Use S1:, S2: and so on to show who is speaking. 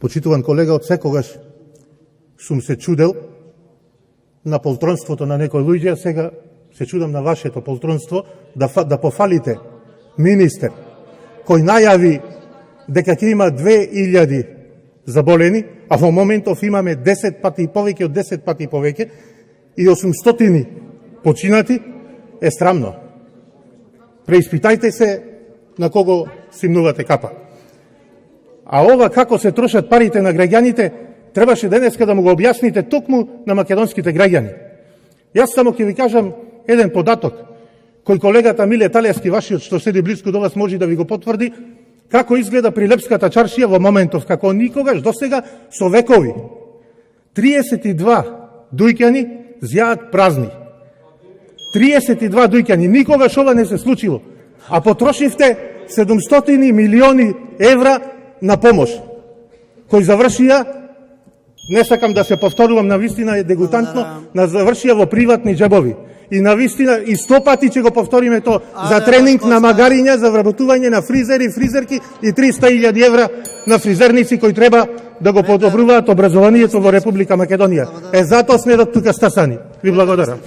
S1: Почитуван колега, од секогаш сум се чудел на полтронството на некои луѓе, а сега се чудам на вашето полтронство да пофалите министер кој најави дека ќе има 2000 заболени, а во моментов имаме 10 пати повеќе од 10 пати повеќе и 800 починати, е срамно. Преиспитајте се на кого симнувате капа. А ова како се трошат парите на граѓаните, требаше денеска да му го објасните токму на македонските граѓани. Јас само ќе ви кажам еден податок, кој колегата Миле Талевски, вашиот што седи близко до вас, може да ви го потврди, како изгледа Прилепската чаршија во моментов, како никогаш досега со векови. 32 дуќани зјаат празни. 32 дуќани, никогаш ова не се случило. А потрошивте 700 милиони евра на помош, кој завршија, не сакам да се повторувам, навистина е дегутантно, завршија во приватни џебови. И навистина, и 100 пати ќе го повториме то, за тренинг на магариња, за вработување на фризери, фризерки и 300.000 евра на фризерници кои треба да го подобруваат образованието во Република Македонија. Затоа снедот тука стасани. Ви благодарам.